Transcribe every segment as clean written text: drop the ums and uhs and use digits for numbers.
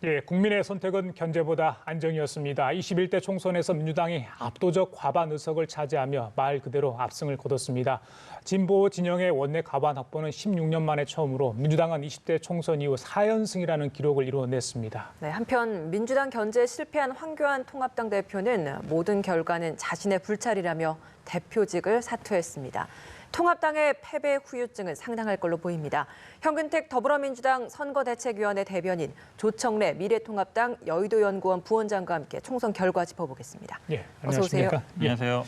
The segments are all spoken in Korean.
예, 국민의 선택은 견제보다 안정이었습니다. 21대 총선에서 민주당이 압도적 과반 의석을 차지하며 말 그대로 압승을 거뒀습니다. 진보 진영의 원내 과반 확보는 16년 만에 처음으로 민주당은 20대 총선 이후 4연승이라는 기록을 이뤄냈습니다. 네, 한편 민주당 견제에 실패한 황교안 통합당 대표는 모든 결과는 자신의 불찰이라며 대표직을 사퇴했습니다. 통합당의 패배 후유증은 상당할 걸로 보입니다. 현근택 더불어민주당 선거대책위원회 대변인, 조청래 미래통합당 여의도연구원 부원장과 함께 총선 결과 짚어보겠습니다. 예, 어서 오세요. 안녕하세요.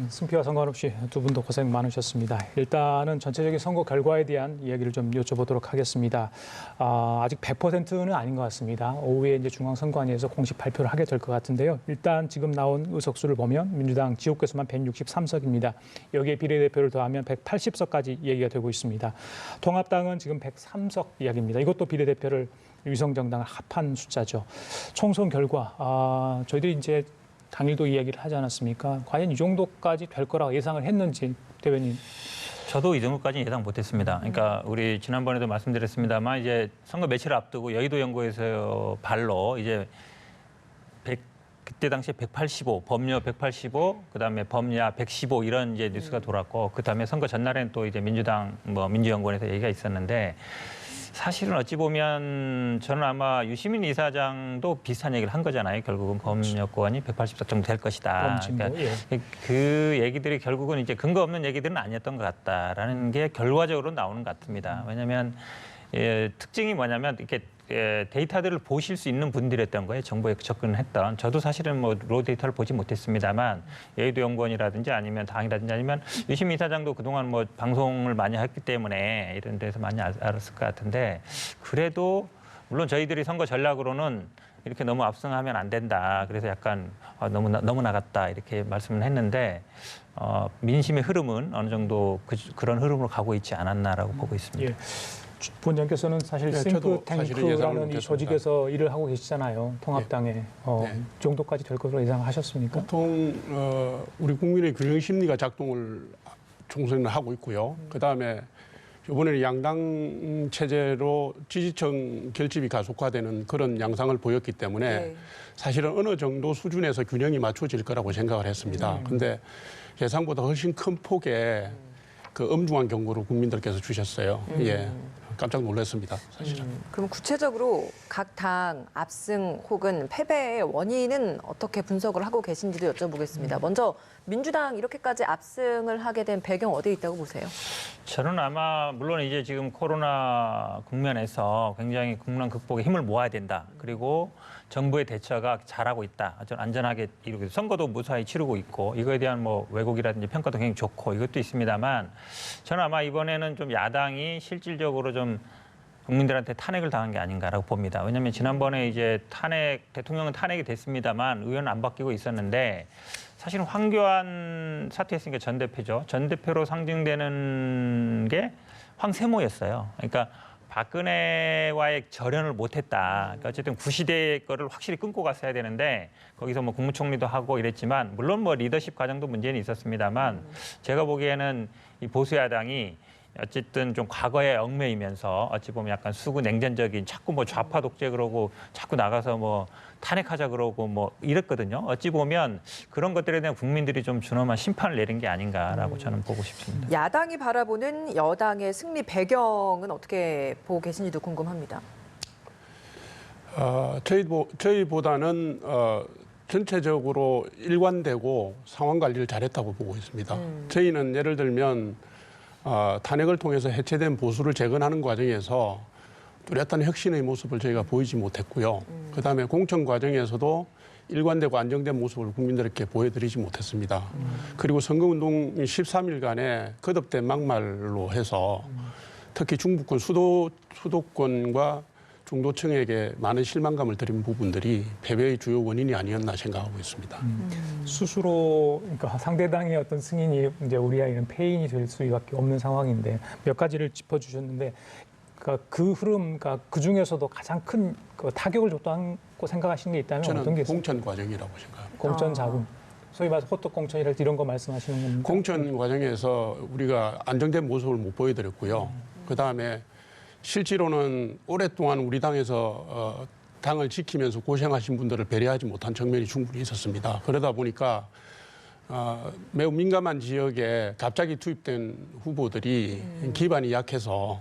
승피와 상관없이 두 분도 고생 많으셨습니다. 일단은 전체적인 선거 결과에 대한 이야기를 좀 여쭤보도록 하겠습니다. 아직 100%는 아닌 것 같습니다. 오후에 이제 중앙선관위에서 공식 발표를 하게 될 것 같은데요. 일단 지금 나온 의석수를 보면 민주당 지역구에서만 163석입니다. 여기에 비례대표를 더하면 180석까지 얘기가 되고 있습니다. 통합당은 지금 103석 이야기입니다. 이것도 비례대표를 위성정당을 합한 숫자죠. 총선 결과 저희들이 이제 당일도 이야기를 하지 않았습니까? 과연 이 정도까지 될 거라고 예상을 했는지 대변인. 저도 이 정도까지는 예상 못했습니다. 그러니까 우리 지난번에도 말씀드렸습니다만 이제 선거 며칠 앞두고 여의도 연구에서 발로 이제 그때 당시에 185, 범여 185, 그다음에 범야 115 이런 이제 뉴스가 돌았고 그다음에 선거 전날에는 또 이제 민주당 민주연구원에서 얘기가 있었는데 사실은 어찌 보면 저는 아마 유시민 이사장도 비슷한 얘기를 한 거잖아요. 결국은 범여권이 180석 정도 될 것이다. 그러니까 그 얘기들이 결국은 이제 근거 없는 얘기들은 아니었던 것 같다라는 게 결과적으로 나오는 것 같습니다. 왜냐하면 특징이 뭐냐면 이렇게 데이터들을 보실 수 있는 분들이었던 거예요. 정보에 접근했던. 저도 사실은 로 데이터를 보지 못했습니다만 여의도 연구원이라든지 아니면 당이라든지 아니면 유시민 이사장도 그동안 방송을 많이 했기 때문에 이런 데서 많이 알았을 것 같은데 그래도 물론 저희들이 선거 전략으로는 이렇게 너무 압승하면 안 된다. 그래서 약간 너무 나갔다 이렇게 말씀을 했는데 민심의 흐름은 어느 정도 그런 흐름으로 가고 있지 않았나라고 보고 있습니다. 예. 부원장께서는 사실 싱크탱크라는 이 조직에서 일을 하고 계시잖아요. 통합당에. 이 정도까지 될 것으로 예상하셨습니까? 보통 우리 국민의 균형 심리가 작동을 총선을 하고 있고요. 그다음에 이번에는 양당 체제로 지지층 결집이 가속화되는 그런 양상을 보였기 때문에 사실은 어느 정도 수준에서 균형이 맞춰질 거라고 생각을 했습니다. 그런데 예상보다 훨씬 큰 폭의 그 엄중한 경고를 국민들께서 주셨어요. 예. 깜짝 놀랐습니다, 사실은. 그럼 구체적으로 각 당 압승 혹은 패배의 원인은 어떻게 분석을 하고 계신지도 여쭤보겠습니다. 먼저 민주당 이렇게까지 압승을 하게 된 배경 어디에 있다고 보세요? 저는 아마 물론 이제 지금 코로나 국면에서 굉장히 국난 극복에 힘을 모아야 된다. 그리고 정부의 대처가 잘하고 있다. 좀 안전하게 이루고 선거도 무사히 치르고 있고 이거에 대한 왜곡이라든지 평가도 굉장히 좋고 이것도 있습니다만 저는 아마 이번에는 좀 야당이 실질적으로 좀 국민들한테 탄핵을 당한 게 아닌가라고 봅니다. 왜냐하면 지난번에 이제 대통령은 탄핵이 됐습니다만 의원은 안 바뀌고 있었는데 사실은 황교안 사퇴했으니까 전 대표죠. 전 대표로 상징되는 게 황세모였어요. 그러니까 박근혜와의 절연을 못했다. 그러니까 어쨌든 구시대의 거를 확실히 끊고 갔어야 되는데 거기서 국무총리도 하고 이랬지만 물론 리더십 과정도 문제는 있었습니다만 제가 보기에는 이 보수 야당이 어쨌든 좀 과거에 얽매이면서 어찌 보면 약간 수구 냉전적인 자꾸 좌파 독재 그러고 자꾸 나가서 탄핵하자 그러고 이랬거든요. 어찌 보면 그런 것들에 대한 국민들이 좀 준엄한 심판을 내린 게 아닌가라고 저는 보고 싶습니다. 야당이 바라보는 여당의 승리 배경은 어떻게 보고 계신지도 궁금합니다. 저희보다는 전체적으로 일관되고 상황 관리를 잘했다고 보고 있습니다. 저희는 예를 들면 탄핵을 통해서 해체된 보수를 재건하는 과정에서 뚜렷한 혁신의 모습을 저희가 보이지 못했고요. 그다음에 공천 과정에서도 일관되고 안정된 모습을 국민들에게 보여드리지 못했습니다. 그리고 선거운동 13일간의 거듭된 막말로 해서 특히 중부권 수도권과 중도층에게 많은 실망감을 드린 부분들이 패배의 주요 원인이 아니었나 생각하고 있습니다. 스스로 그러니까 상대당의 어떤 승인이 이제 우리에게는 패인이 될 수밖에 없는 상황인데 몇 가지를 짚어주셨는데 그 흐름, 그 중에서도 가장 큰 타격을 줬다고 생각하시는 게 있다면 어떤 게 있어요? 공천 과정이라고 생각합니다. 공천 자금. 소위 말해서 호떡 공천이랄지 이런 거 말씀하시는 겁니까? 공천 과정에서 우리가 안정된 모습을 못 보여드렸고요. 그다음에 실제로는 오랫동안 우리 당에서 당을 지키면서 고생하신 분들을 배려하지 못한 측면이 충분히 있었습니다. 그러다 보니까 매우 민감한 지역에 갑자기 투입된 후보들이 기반이 약해서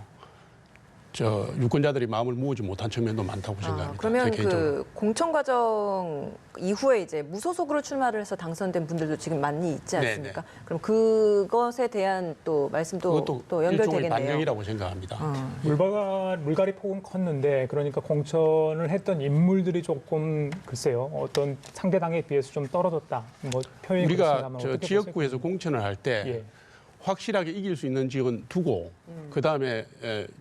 유권자들이 마음을 모으지 못한 측면도 많다고 생각합니다. 그러면 개인적으로. 그 공천 과정 이후에 이제 무소속으로 출마를 해서 당선된 분들도 지금 많이 있지 않습니까? 네네. 그럼 그것에 대한 또 말씀도 그것도 또 일종의 연결되겠네요. 반영이라고 생각합니다. 물갈이 폭은 컸는데 그러니까 공천을 했던 인물들이 조금 글쎄요 어떤 상대당에 비해서 좀 떨어졌다. 뭐 표현이 우리가 그렇습니다만 저 어떻게 지역구에서 보세요? 공천을 할 때 예. 확실하게 이길 수 있는 지역은 두고 그다음에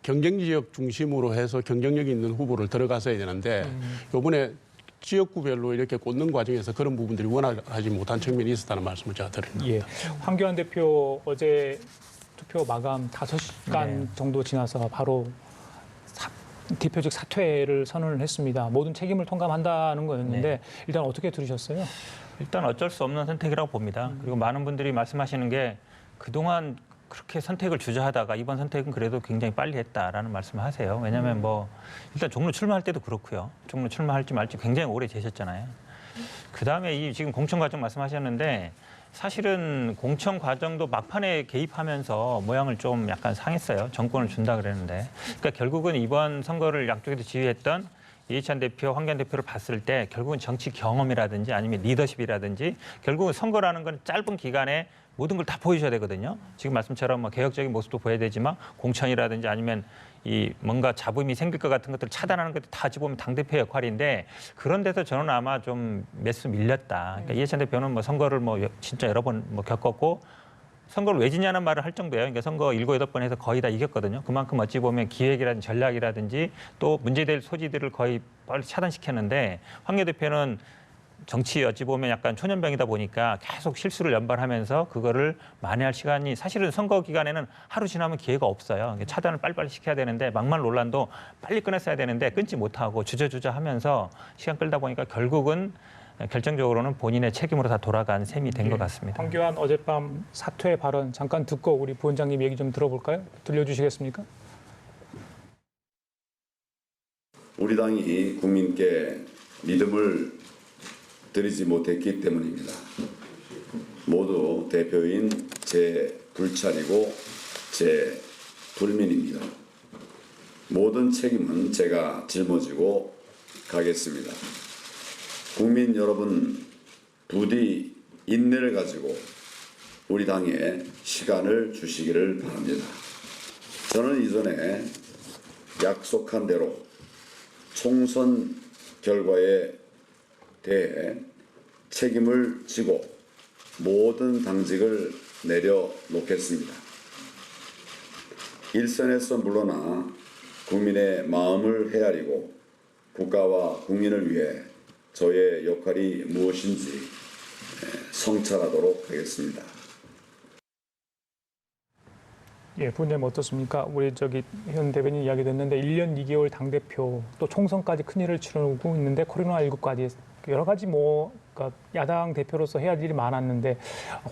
경쟁 지역 중심으로 해서 경쟁력이 있는 후보를 들어가서야 되는데 이번에 지역구별로 이렇게 꽂는 과정에서 그런 부분들이 원활하지 못한 측면이 있었다는 말씀을 제가 드립니다. 예. 황교안 대표 어제 투표 마감 5시간 네. 정도 지나서 바로 대표직 사퇴를 선언을 했습니다. 모든 책임을 통감한다는 거였는데 네. 일단 어떻게 들으셨어요? 일단 어쩔 수 없는 선택이라고 봅니다. 그리고 많은 분들이 말씀하시는 게 그동안 그렇게 선택을 주저하다가 이번 선택은 그래도 굉장히 빨리 했다라는 말씀을 하세요. 왜냐하면 뭐 일단 종로 출마할 때도 그렇고요. 종로 출마할지 말지 굉장히 오래 되셨잖아요. 그다음에 이 지금 공천 과정 말씀하셨는데 사실은 공천 과정도 막판에 개입하면서 모양을 좀 약간 상했어요. 정권을 준다 그랬는데. 그러니까 결국은 이번 선거를 양쪽에서 지휘했던 이해찬 대표, 황교안 대표를 봤을 때 결국은 정치 경험이라든지 아니면 리더십이라든지 결국은 선거라는 건 짧은 기간에 모든 걸 다 보여줘야 되거든요. 지금 말씀처럼 뭐 개혁적인 모습도 보여야 되지만 공천이라든지 아니면 이 뭔가 잡음이 생길 것 같은 것들을 차단하는 것도 다 보면 당대표 역할인데 그런 데서 저는 아마 좀 몇 수 밀렸다. 그러니까 이해찬 대표는 뭐 선거를 뭐 진짜 여러 번 뭐 겪었고 선거를 왜 지냐는 말을 할 정도예요. 그러니까 선거 7, 8번 해서 거의 다 이겼거든요. 그만큼 어찌 보면 기획이라든지 전략이라든지 또 문제될 소지들을 거의 빨리 차단시켰는데 황교 대표는 정치 어찌 보면 약간 초년병이다 보니까 계속 실수를 연발하면서 그거를 만회할 시간이 사실은 선거 기간에는 하루 지나면 기회가 없어요. 그러니까 차단을 빨리빨리 시켜야 되는데 막말 논란도 빨리 끊었어야 되는데 끊지 못하고 주저주저 하면서 시간 끌다 보니까 결국은 결정적으로는 본인의 책임으로 다 돌아간 셈이 된 것 같습니다. 황교안 어젯밤 사퇴 발언 잠깐 듣고 우리 부원장님 얘기 좀 들어볼까요? 들려주시겠습니까? 우리 당이 국민께 믿음을 드리지 못했기 때문입니다. 모두 대표인 제 불찰이고 제 불민입니다. 모든 책임은 제가 짊어지고 가겠습니다. 국민 여러분 부디 인내를 가지고 우리 당에 시간을 주시기를 바랍니다. 저는 이전에 약속한 대로 총선 결과에 대해 책임을 지고 모든 당직을 내려놓겠습니다. 일선에서 물러나 국민의 마음을 헤아리고 국가와 국민을 위해 저의 역할이 무엇인지 성찰하도록 하겠습니다. 예, 부원장님 어떻습니까? 우리 현 대변인 이야기 듣는데 1년 2개월 당대표 또 총선까지 큰일을 치르고 있는데 코로나19까지 여러 가지 그러니까 야당 대표로서 해야 할 일이 많았는데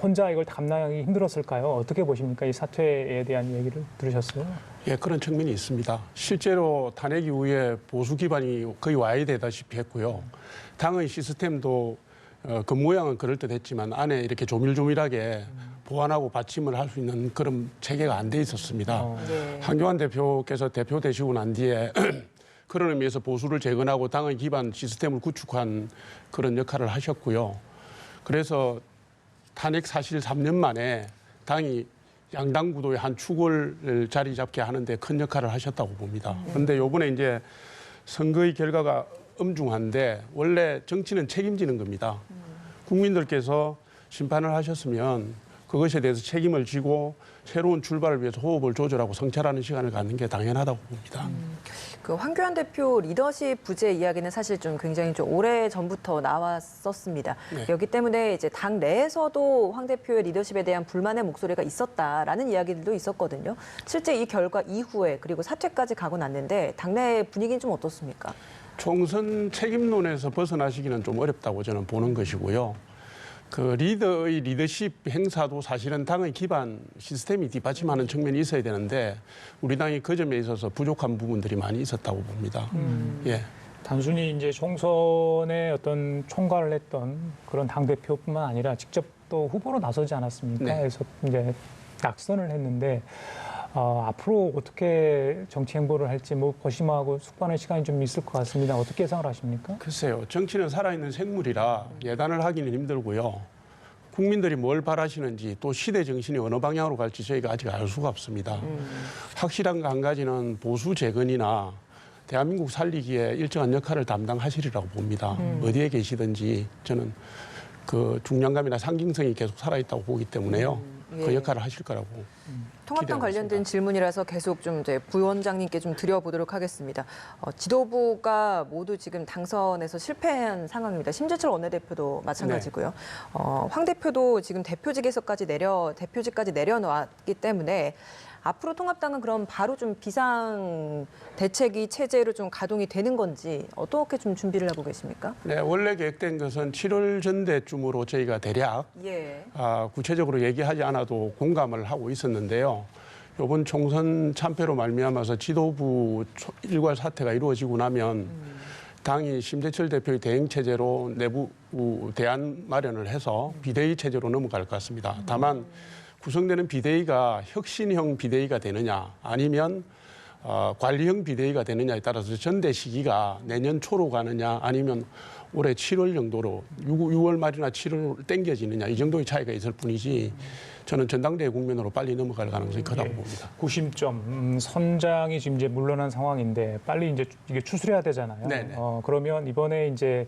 혼자 이걸 감당하기 힘들었을까요? 어떻게 보십니까? 이 사퇴에 대한 얘기를 들으셨어요? 예, 그런 측면이 있습니다. 실제로 탄핵 이후에 보수 기반이 거의 와해되다시피 했고요. 당의 시스템도 그 모양은 그럴듯했지만 안에 이렇게 조밀조밀하게 보완하고 받침을 할 수 있는 그런 체계가 안 돼 있었습니다. 네. 황교안 대표께서 대표 되시고 난 뒤에 그런 의미에서 보수를 재건하고 당의 기반 시스템을 구축한 그런 역할을 하셨고요. 그래서 탄핵 사실 3년 만에 당이 양당 구도의 한 축을 자리 잡게 하는데 큰 역할을 하셨다고 봅니다. 그런데 이번에 이제 선거의 결과가 엄중한데 원래 정치는 책임지는 겁니다. 국민들께서 심판을 하셨으면 그것에 대해서 책임을 지고 새로운 출발을 위해서 호흡을 조절하고 성찰하는 시간을 갖는 게 당연하다고 봅니다. 그 황교안 대표 리더십 부재 이야기는 사실 좀 굉장히 좀 오래 전부터 나왔었습니다. 네. 여기 때문에 이제 당 내에서도 황 대표의 리더십에 대한 불만의 목소리가 있었다라는 이야기들도 있었거든요. 실제 이 결과 이후에 그리고 사퇴까지 가고 났는데 당내 분위기는 좀 어떻습니까? 총선 책임론에서 벗어나시기는 좀 어렵다고 저는 보는 것이고요. 그 리더의 리더십 행사도 사실은 당의 기반 시스템이 뒷받침하는 측면이 있어야 되는데 우리 당이 그 점에 있어서 부족한 부분들이 많이 있었다고 봅니다. 예. 단순히 이제 총선에 어떤 총괄을 했던 그런 당 대표뿐만 아니라 직접 또 후보로 나서지 않았습니까? 네. 그래서 이제 낙선을 했는데 앞으로 어떻게 정치 행보를 할지 뭐 고심하고 숙고하는 시간이 좀 있을 것 같습니다. 어떻게 예상을 하십니까? 글쎄요. 정치는 살아있는 생물이라 예단을 하기는 힘들고요. 국민들이 뭘 바라시는지 또 시대 정신이 어느 방향으로 갈지 저희가 아직 알 수가 없습니다. 확실한 거 한 가지는 보수 재건이나 대한민국 살리기에 일정한 역할을 담당하시리라고 봅니다. 어디에 계시든지 저는 그 중량감이나 상징성이 계속 살아있다고 보기 때문에요. 그 예. 역할을 하실 거라고. 통합당 기대하고 관련된 질문이라서 계속 좀 이제 부위원장님께 좀 드려보도록 하겠습니다. 지도부가 모두 지금 당선에서 실패한 상황입니다. 심재철 원내대표도 마찬가지고요. 황 대표도 지금 대표직까지 내려놨기 때문에 앞으로 통합당은 그럼 바로 좀 비상 대책이 체제로 좀 가동이 되는 건지 어떻게 좀 준비를 하고 계십니까? 네, 원래 계획된 것은 7월 전대쯤으로 저희가 대략 예. 구체적으로 얘기하지 않아도 공감을 하고 있었는데요. 이번 총선 참패로 말미암아서 지도부 일괄 사퇴가 이루어지고 나면 당이 심재철 대표의 대행 체제로 내부 대안 마련을 해서 비대위 체제로 넘어갈 것 같습니다. 다만 구성되는 비대위가 혁신형 비대위가 되느냐 아니면 관리형 비대위가 되느냐에 따라서 전대 시기가 내년 초로 가느냐 아니면 올해 7월 정도로 6월 말이나 7월 땡겨지느냐 이 정도의 차이가 있을 뿐이지 저는 전당대회 국면으로 빨리 넘어갈 가능성이 크다고 봅니다. 구심점 선장이 지금 이제 물러난 상황인데 빨리 이제 이게 추스려야 되잖아요. 네네. 그러면 이번에 이제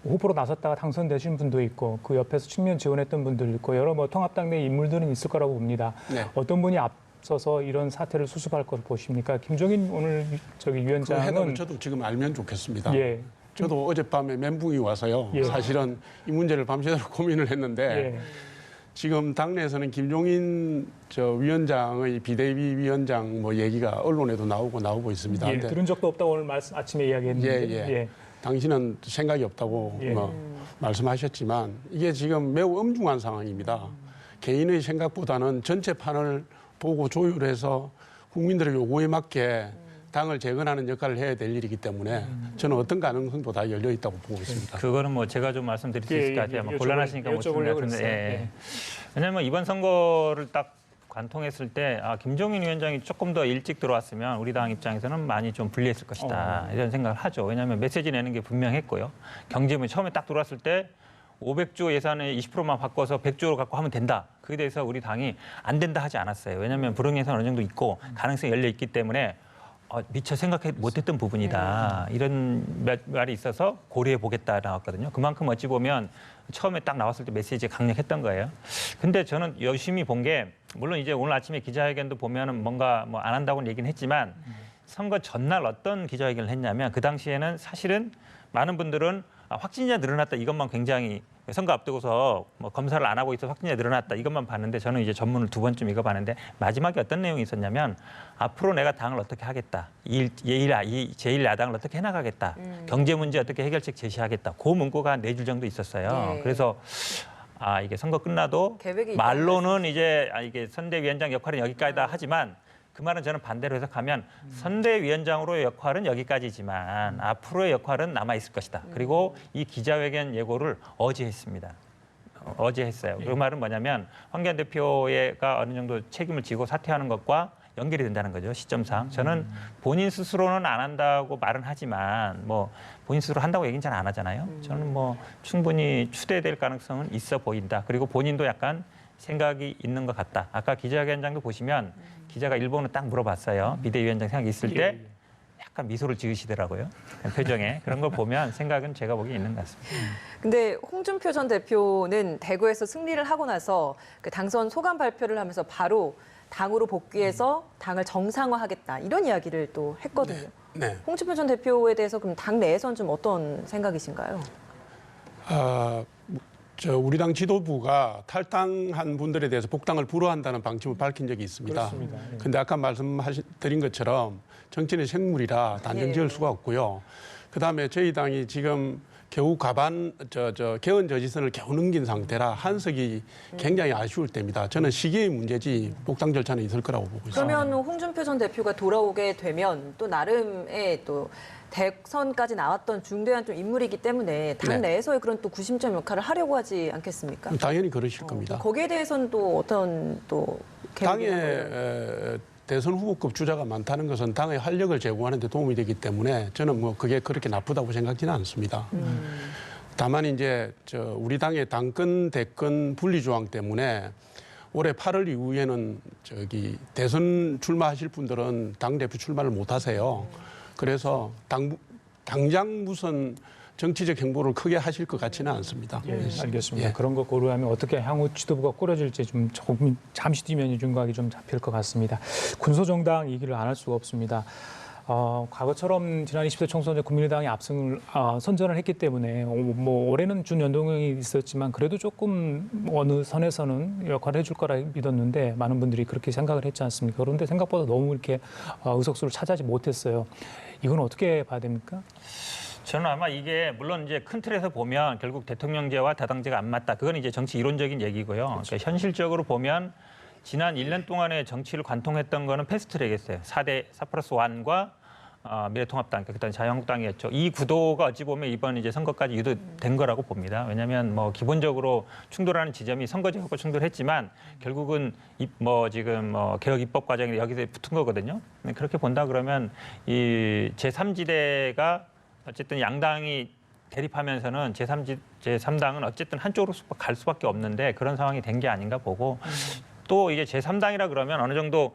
후보로 나섰다가 당선되신 분도 있고 그 옆에서 측면 지원했던 분들 있고 여러 뭐 통합당 내 인물들은 있을 거라고 봅니다. 네. 어떤 분이 앞서서 이런 사태를 수습할 것으로 보십니까? 김종인 오늘 그 해답을 위원장은 저도 지금 알면 좋겠습니다. 예. 저도 어젯밤에 멘붕이 와서요. 예. 사실은 이 문제를 밤새도록 고민을 했는데 예. 지금 당내에서는 김종인 위원장의 비대위 위원장 뭐 얘기가 언론에도 나오고 있습니다. 예. 근데 들은 적도 없다고 오늘 아침에 이야기했는데 예. 당신은 생각이 없다고 예. 말씀하셨지만 이게 지금 매우 엄중한 상황입니다. 개인의 생각보다는 전체 판을 보고 조율해서 국민들의 요구에 맞게 당을 재건하는 역할을 해야 될 일이기 때문에 저는 어떤 가능성도 다 열려 있다고 보고 있습니다. 그거는 뭐 제가 좀 말씀드릴 수 있을 것 같아요. 뭐 곤란하시니까 못 여쭤보려고 드릴 것 그랬어요. 같은데. 예. 왜냐하면 이번 선거를 딱 관통했을 때 김종인 위원장이 조금 더 일찍 들어왔으면 우리 당 입장에서는 많이 좀 불리했을 것이다. 이런 생각을 하죠. 왜냐하면 메시지 내는 게 분명했고요. 경제면 처음에 딱 들어왔을 때 500조 예산의 20%만 바꿔서 100조로 갖고 하면 된다. 그에 대해서 우리 당이 안 된다 하지 않았어요. 왜냐하면 불응 예산 어느 정도 있고 가능성이 열려 있기 때문에 미처 생각해 못했던 부분이다. 이런 말이 있어서 고려해 보겠다 나왔거든요. 그만큼 어찌 보면 처음에 딱 나왔을 때 메시지가 강력했던 거예요. 근데 저는 열심히 본 게 물론 이제 오늘 아침에 기자회견도 보면은 뭔가 뭐 안 한다고는 얘기는 했지만 선거 전날 어떤 기자회견을 했냐면 그 당시에는 사실은 많은 분들은 확진자 늘어났다 이것만 굉장히 선거 앞두고서 뭐 검사를 안 하고 있어 확진자 늘어났다 이것만 봤는데 저는 이제 전문을 2번쯤 읽어봤는데 마지막에 어떤 내용이 있었냐면 앞으로 내가 당을 어떻게 하겠다 제1야당을 어떻게 해나가겠다 경제 문제 어떻게 해결책 제시하겠다 그 문구가 4줄 정도 있었어요. 네. 그래서 이게 선거 끝나도 계획이 말로는 이제 이게 선대위원장 역할은 여기까지다 하지만 그 말은 저는 반대로 해석하면 선대위원장으로의 역할은 여기까지지만 앞으로의 역할은 남아 있을 것이다. 그리고 이 기자회견 예고를 어제 했습니다. 어제 했어요. 그 말은 뭐냐면 황교안 대표가 어느 정도 책임을 지고 사퇴하는 것과 연결이 된다는 거죠. 시점상. 저는 본인 스스로는 안 한다고 말은 하지만 뭐 본인 스스로 한다고 얘기는 잘 안 하잖아요. 저는 뭐 충분히 추대될 가능성은 있어 보인다. 그리고 본인도 약간 생각이 있는 것 같다. 아까 기자회견장도 보시면 기자가 일본을 딱 물어봤어요. 비대위원장 생각이 있을 때 약간 미소를 지으시더라고요. 표정에. 그런 걸 보면 생각은 제가 보기에 있는 것 같습니다. 근데 홍준표 전 대표는 대구에서 승리를 하고 나서 그 당선 소감 발표를 하면서 바로 당으로 복귀해서 당을 정상화하겠다 이런 이야기를 또 했거든요. 네. 홍준표 전 대표에 대해서 그럼 당 내에서는 좀 어떤 생각이신가요? 우리 당 지도부가 탈당한 분들에 대해서 복당을 불허한다는 방침을 밝힌 적이 있습니다. 그렇습니다. 그런데 아까 말씀드린 것처럼 정치는 생물이라 단정 지을 수가 없고요. 그다음에 저희 당이 지금 겨우 개헌 저지선을 겨우 넘긴 상태라 한석이 굉장히 아쉬울 때입니다. 저는 시기의 문제지 복당 절차는 있을 거라고 보고 있습니다. 그러면 홍준표 전 대표가 돌아오게 되면 또 나름의 또 대선까지 나왔던 중대한 좀 인물이기 때문에 당 네. 내에서의 그런 또 구심점 역할을 하려고 하지 않겠습니까? 당연히 그러실 겁니다. 거기에 대해서는 또 어떤 또 당에 계획이 대선 후보급 주자가 많다는 것은 당의 활력을 제공하는 데 도움이 되기 때문에 저는 뭐 그게 그렇게 나쁘다고 생각지는 않습니다. 다만 이제 우리 당의 당권 대권 분리 조항 때문에 올해 8월 이후에는 대선 출마하실 분들은 당 대표 출마를 못 하세요. 그래서 당장 무슨 정치적 행보를 크게 하실 것 같지는 않습니다. 예, 알겠습니다. 예. 그런 거 고려하면 어떻게 향후 지도부가 꾸려질지 좀 조금 잠시 뒤면 윤곽이 좀 잡힐 것 같습니다. 군소정당 얘기를 안 할 수가 없습니다. 과거처럼 지난 20대 총선에 국민의당이 압승을 선전을 했기 때문에 뭐 올해는 준연동형이 있었지만 그래도 조금 어느 선에서는 역할을 해줄 거라 믿었는데 많은 분들이 그렇게 생각을 했지 않습니까? 그런데 생각보다 너무 이렇게 의석수를 차지하지 못했어요. 이건 어떻게 봐야 됩니까? 저는 아마 이게 물론 이제 큰 틀에서 보면 결국 대통령제와 다당제가 안 맞다. 그건 이제 정치 이론적인 얘기고요. 그렇죠. 그러니까 현실적으로 보면 지난 1년 동안의 정치를 관통했던 거는 패스트트랙이었어요. 4+1과 미래통합당, 그다음에 자유한국당이었죠. 이 구도가 어찌 보면 이번 이제 선거까지 유도된 거라고 봅니다. 왜냐하면 뭐 기본적으로 충돌하는 지점이 선거제하고 충돌했지만 결국은 지금 개혁 입법 과정에 여기서 붙은 거거든요. 그렇게 본다 그러면 이 제3지대가 어쨌든 양당이 대립하면서는 제3당은 어쨌든 한쪽으로 갈 수밖에 없는데 그런 상황이 된 게 아닌가 보고 또 이제 제3당이라 그러면 어느 정도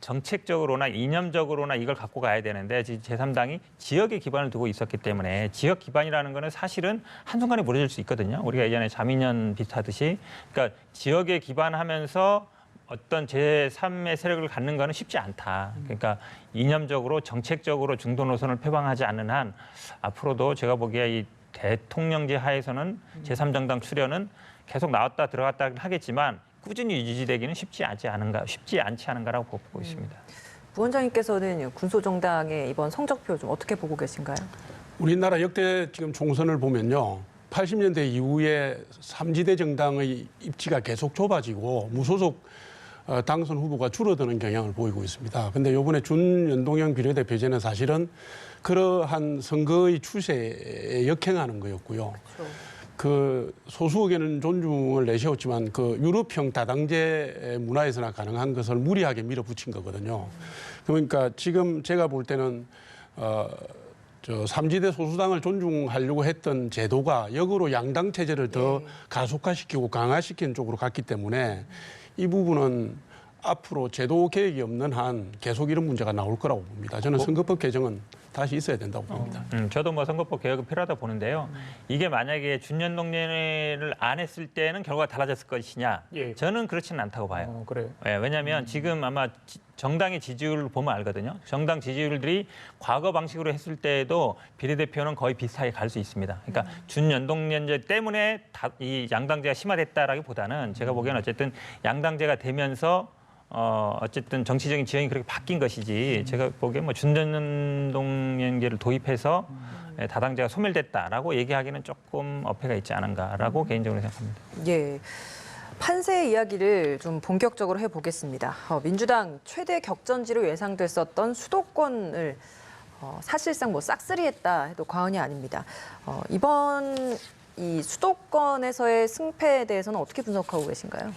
정책적으로나 이념적으로나 이걸 갖고 가야 되는데 제3당이 지역에 기반을 두고 있었기 때문에 지역 기반이라는 거는 사실은 한순간에 무너질 수 있거든요. 우리가 예전에 자민련 비슷하듯이 그러니까 지역에 기반하면서 어떤 제3의 세력을 갖는 거는 쉽지 않다. 그러니까 이념적으로 정책적으로 중도 노선을 표방하지 않는 한 앞으로도 제가 보기에 이 대통령제 하에서는 제3정당 출연은 계속 나왔다 들어갔다 하겠지만 꾸준히 유지되기는 쉽지 않지 않은가라고 보고 있습니다. 부원장님께서는 군소정당의 이번 성적표 좀 어떻게 보고 계신가요? 우리나라 역대 지금 총선을 보면요. 80년대 이후에 3지대 정당의 입지가 계속 좁아지고 무소속 당선 후보가 줄어드는 경향을 보이고 있습니다. 그런데 이번에 준연동형 비례대표제는 사실은 그러한 선거의 추세에 역행하는 거였고요. 그렇죠. 그 소수 의견은 존중을 내세웠지만 그 유럽형 다당제 문화에서나 가능한 것을 무리하게 밀어붙인 거거든요. 그러니까 지금 제가 볼 때는 3지대 소수당을 존중하려고 했던 제도가 역으로 양당 체제를 더 가속화시키고 강화시키는 쪽으로 갔기 때문에 이 부분은 앞으로 제도 개혁이 없는 한 계속 이런 문제가 나올 거라고 봅니다. 저는 선거법 개정은 다시 있어야 된다고 봅니다. 저도 뭐 선거법 개혁은 필요하다 보는데요. 이게 만약에 준연동제를 안 했을 때는 결과가 달라졌을 것이냐? 예. 저는 그렇지는 않다고 봐요. 그래요. 예, 왜냐하면 지금 아마 정당의 지지율을 보면 알거든요. 정당 지지율들이 과거 방식으로 했을 때에도 비례대표는 거의 비슷하게 갈 수 있습니다. 그러니까 준연동제 때문에 이 양당제가 심화됐다라기보다는 제가 보기에는 어쨌든 양당제가 되면서 어쨌든 정치적인 지형이 그렇게 바뀐 것이지 제가 보기엔 뭐 준연동연계를 도입해서 다당제가 소멸됐다라고 얘기하기는 조금 어폐가 있지 않은가라고 개인적으로 생각합니다. 예. 판세 이야기를 좀 본격적으로 해보겠습니다. 민주당 최대 격전지로 예상됐었던 수도권을 사실상 뭐 싹쓸이했다 해도 과언이 아닙니다. 이번 이 수도권에서의 승패에 대해서는 어떻게 분석하고 계신가요?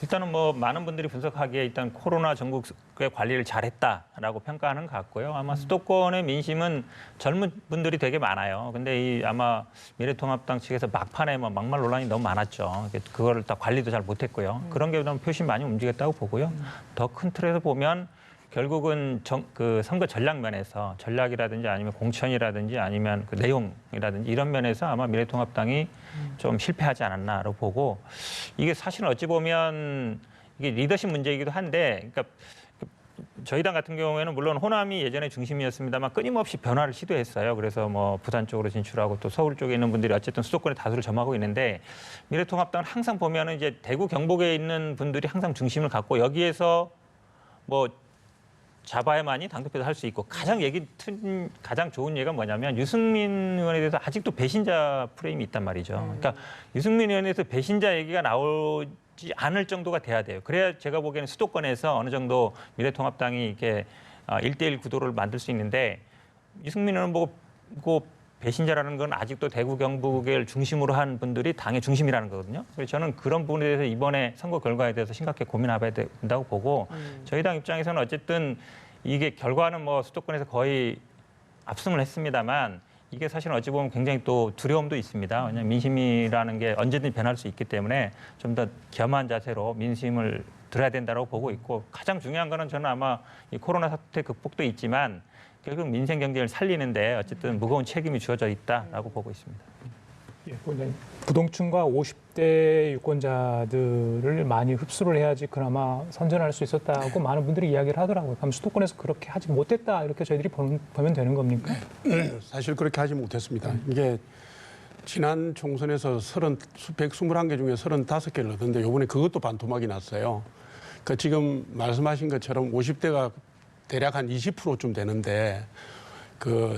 일단은 뭐 많은 분들이 분석하기에 일단 코로나 전국의 관리를 잘했다라고 평가하는 것 같고요. 아마 수도권의 민심은 젊은 분들이 되게 많아요. 근데 이 아마 미래통합당 측에서 막판에 뭐 막말 논란이 너무 많았죠. 그거를 다 관리도 잘 못했고요. 그런 게 좀 표심 많이 움직였다고 보고요. 더 큰 틀에서 보면 결국은 그 선거 전략 면에서 전략이라든지 아니면 공천이라든지 아니면 그 내용이라든지 이런 면에서 아마 미래통합당이 좀 실패하지 않았나라고 보고 이게 사실은 어찌 보면 이게 리더십 문제이기도 한데 그러니까 저희 당 같은 경우에는 물론 호남이 예전에 중심이었습니다만 끊임없이 변화를 시도했어요. 그래서 뭐 부산 쪽으로 진출하고 또 서울 쪽에 있는 분들이 어쨌든 수도권에 다수를 점하고 있는데 미래통합당은 항상 보면은 이제 대구 경북에 있는 분들이 항상 중심을 갖고 여기에서 뭐 잡아야만이 당대표도 할 수 있고 가장 좋은 예가 뭐냐면 유승민 의원에 대해서 아직도 배신자 프레임이 있단 말이죠. 그러니까 유승민 의원에 대해서 배신자 얘기가 나오지 않을 정도가 돼야 돼요. 그래야 제가 보기에는 수도권에서 어느 정도 미래통합당이 이렇게 1대1 구도를 만들 수 있는데 유승민 의원 보고 배신자라는 건 아직도 대구 경북을 중심으로 한 분들이 당의 중심이라는 거거든요. 그래서 저는 그런 부분에 대해서 이번에 선거 결과에 대해서 심각하게 고민해봐야 된다고 보고 저희 당 입장에서는 어쨌든 이게 결과는 뭐 수도권에서 거의 압승을 했습니다만 이게 사실은 어찌 보면 굉장히 또 두려움도 있습니다. 왜냐하면 민심이라는 게 언제든지 변할 수 있기 때문에 좀 더 겸한 자세로 민심을 들어야 된다고 보고 있고 가장 중요한 거는 저는 아마 이 코로나 사태 극복도 있지만 결국 민생 경제를 살리는데 어쨌든 무거운 책임이 주어져 있다라고 보고 있습니다. 예, 부동층과 50대 유권자들을 많이 흡수를 해야지 그나마 선전할 수 있었다고 많은 분들이 이야기를 하더라고요. 그럼 수도권에서 그렇게 하지 못했다 이렇게 저희들이 보면 되는 겁니까? 사실 그렇게 하지 못했습니다. 이게 지난 총선에서 121개 중에 35개를 얻었는데 이번에 그것도 반토막이 났어요. 그러니까 지금 말씀하신 것처럼 50대가 대략 한 20%쯤 되는데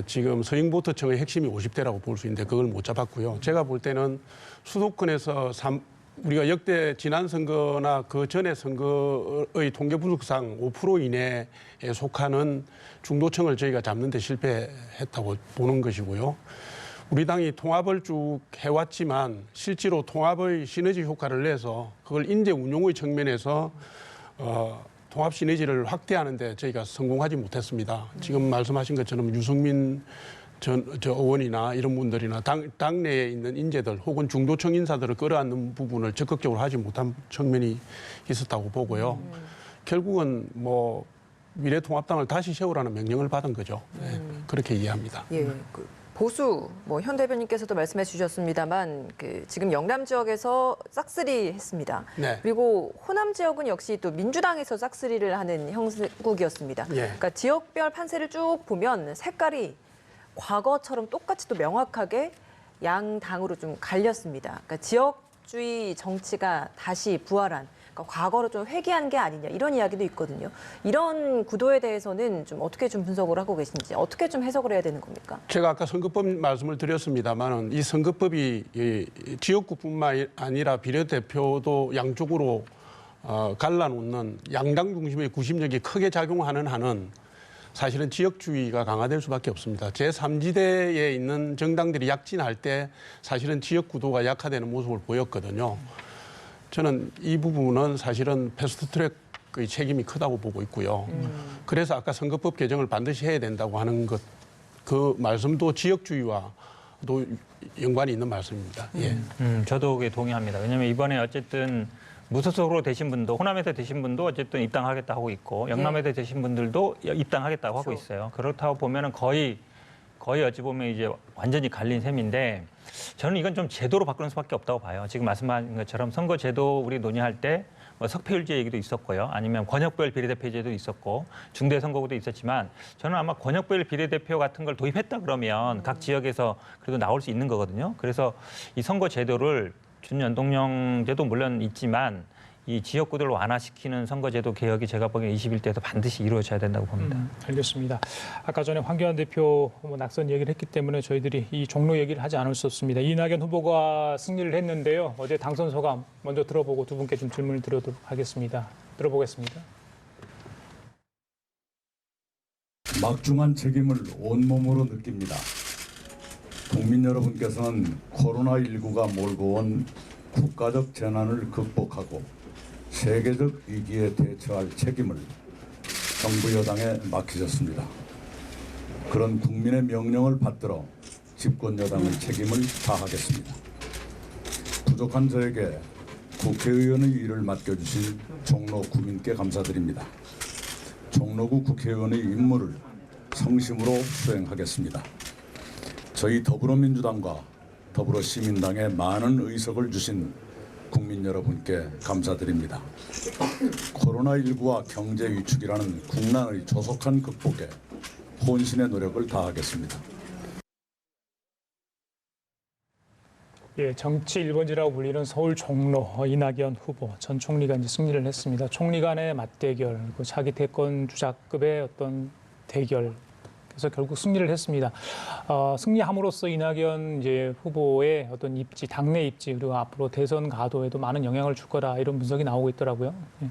지금 서영보트청의 핵심이 50대라고 볼 수 있는데 그걸 못 잡았고요. 제가 볼 때는 수도권에서 우리가 역대 지난 선거나 그 전에 선거의 통계 분석상 5% 이내에 속하는 중도층을 저희가 잡는 데 실패했다고 보는 것이고요. 우리 당이 통합을 쭉 해왔지만 실제로 통합의 시너지 효과를 내서 그걸 인재 운용의 측면에서 통합 시너지를 확대하는데 저희가 성공하지 못했습니다. 지금 말씀하신 것처럼 유승민 의원이나 이런 분들이나 당내에 있는 인재들 혹은 중도층 인사들을 끌어안는 부분을 적극적으로 하지 못한 측면이 있었다고 보고요. 결국은 뭐 미래통합당을 다시 세우라는 명령을 받은 거죠. 네, 그렇게 이해합니다. 예, 보수 현 대변인께서도 말씀해 주셨습니다만 지금 영남 지역에서 싹쓸이 했습니다. 네. 그리고 호남 지역은 역시 또 민주당에서 싹쓸이를 하는 형국이었습니다. 예. 그러니까 지역별 판세를 쭉 보면 색깔이 과거처럼 똑같이 또 명확하게 양 당으로 좀 갈렸습니다. 그러니까 지역주의 정치가 다시 부활한. 과거로 좀 회귀한 게 아니냐 이런 이야기도 있거든요. 이런 구도에 대해서는 좀 어떻게 좀 분석을 하고 계신지 어떻게 좀 해석을 해야 되는 겁니까? 제가 아까 선거법 말씀을 드렸습니다만 이 선거법이 지역구뿐만 아니라 비례대표도 양쪽으로 갈라놓는 양당 중심의 구심력이 크게 작용하는 한은 사실은 지역주의가 강화될 수밖에 없습니다. 제3지대에 있는 정당들이 약진할 때 사실은 지역구도가 약화되는 모습을 보였거든요. 저는 이 부분은 사실은 패스트트랙의 책임이 크다고 보고 있고요. 그래서 아까 선거법 개정을 반드시 해야 된다고 하는 그 말씀도 지역주의와도 연관이 있는 말씀입니다. 예. 저도 그게 동의합니다. 왜냐하면 이번에 어쨌든 무소속으로 되신 분도 호남에서 되신 분도 어쨌든 입당하겠다 하고 있고 영남에서 되신 분들도 입당하겠다고 하고 있어요. 그렇다고 보면은 거의 어찌 보면 이제 완전히 갈린 셈인데 저는 이건 좀 제도로 바꾸는 수밖에 없다고 봐요. 지금 말씀하신 것처럼 선거 제도 우리 논의할 때 석패율제 얘기도 있었고요. 아니면 권역별 비례대표제도 있었고 중대선거구도 있었지만 저는 아마 권역별 비례대표 같은 걸 도입했다 그러면 각 지역에서 그래도 나올 수 있는 거거든요. 그래서 이 선거 제도를 준연동형제도 물론 있지만 이 지역구들을 완화시키는 선거제도 개혁이 제가 보기엔 21대에서 반드시 이루어져야 된다고 봅니다. 알겠습니다. 아까 전에 황교안 대표 낙선 얘기를 했기 때문에 저희들이 이 종로 얘기를 하지 않을 수 없습니다. 이낙연 후보가 승리를 했는데요. 어제 당선 소감 먼저 들어보고 두 분께 좀 질문을 드리도록 하겠습니다. 들어보겠습니다. 막중한 책임을 온몸으로 느낍니다. 국민 여러분께서는 코로나19가 몰고 온 국가적 재난을 극복하고 세계적 위기에 대처할 책임을 정부 여당에 맡기셨습니다. 그런 국민의 명령을 받들어 집권 여당의 책임을 다하겠습니다. 부족한 저에게 국회의원의 일을 맡겨주신 종로 구민께 감사드립니다. 종로구 국회의원의 임무를 성심으로 수행하겠습니다. 저희 더불어민주당과 더불어시민당에 많은 의석을 주신 국민 여러분께 감사드립니다. 코로나19와 경제 위축이라는 국난의 조속한 극복에 혼신의 노력을 다하겠습니다. 예, 정치 1번지라고 불리는 서울 종로 이낙연 후보 전 총리가 이제 승리를 했습니다. 총리 간의 맞대결, 그 차기 대권 주자급의 어떤 대결. 그래서 결국 승리를 했습니다. 승리함으로써 이낙연 이제 후보의 어떤 입지, 당내 입지 그리고 앞으로 대선 가도에도 많은 영향을 줄 거다 이런 분석이 나오고 있더라고요. 예.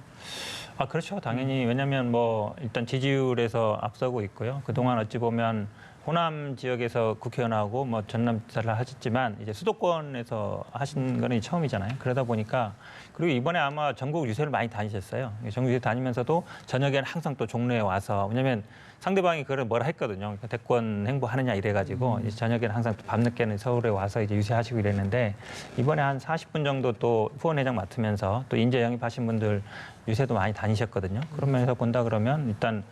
그렇죠. 당연히 왜냐하면 뭐 일단 지지율에서 앞서고 있고요. 그동안 어찌 보면 호남 지역에서 국회의원하고 뭐 전남지사를 하셨지만 이제 수도권에서 하신 거는 처음이잖아요. 그러다 보니까 그리고 이번에 아마 전국 유세를 많이 다니셨어요. 전국 유세 다니면서도 저녁에는 항상 또 종로에 와서 왜냐하면 상대방이 그걸 뭐라 했거든요. 그러니까 대권 행보하느냐 이래가지고 이제 저녁에는 항상 또 밤늦게는 서울에 와서 이제 유세하시고 이랬는데 이번에 한 40분 정도 또 후원회장 맡으면서 또 인재 영입하신 분들 유세도 많이 다니셨거든요. 그런 면에서 본다 그러면 일단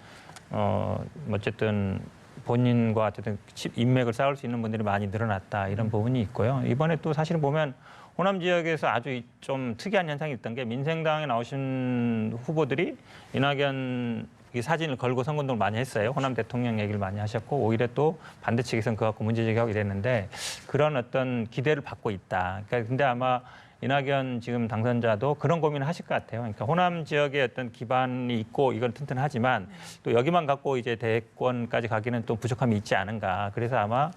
어쨌든 본인과 어쨌든 인맥을 쌓을 수 있는 분들이 많이 늘어났다 이런 부분이 있고요. 이번에 또 사실 보면 호남 지역에서 아주 좀 특이한 현상이 있던 게 민생당에 나오신 후보들이 이낙연 이 사진을 걸고 선거운동을 많이 했어요. 호남 대통령 얘기를 많이 하셨고 오히려 또 반대 측에서는 그거 갖고 문제제기하고 이랬는데 그런 어떤 기대를 받고 있다. 그러니까 근데 아마 이낙연 지금 당선자도 그런 고민을 하실 것 같아요. 그러니까 호남 지역에 어떤 기반이 있고 이건 튼튼하지만 또 여기만 갖고 이제 대권까지 가기는 또 부족함이 있지 않은가. 그래서 아마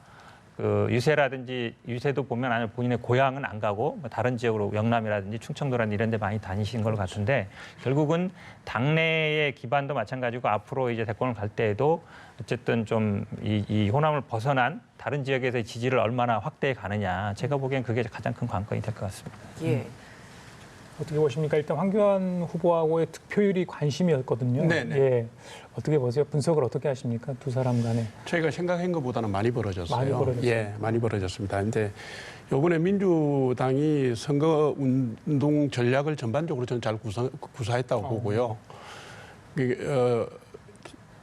그 유세라든지 유세도 보면 아니 본인의 고향은 안 가고 뭐 다른 지역으로 영남이라든지 충청도라든지 이런 데 많이 다니신 걸 같은데 결국은 당내의 기반도 마찬가지고 앞으로 이제 대권을 갈 때에도 어쨌든 좀 이 호남을 벗어난 다른 지역에서의 지지를 얼마나 확대해 가느냐. 제가 보기엔 그게 가장 큰 관건이 될 것 같습니다. 예. 어떻게 보십니까? 일단 황교안 후보하고의 득표율이 관심이었거든요. 네네. 예. 어떻게 보세요? 분석을 어떻게 하십니까? 두 사람 간에. 저희가 생각한 것보다는 많이 벌어졌어요. 많이 벌어졌어요. 예, 많이 벌어졌습니다. 근데 이번에 민주당이 선거 운동 전략을 전반적으로 저는 잘 구사했다고 보고요.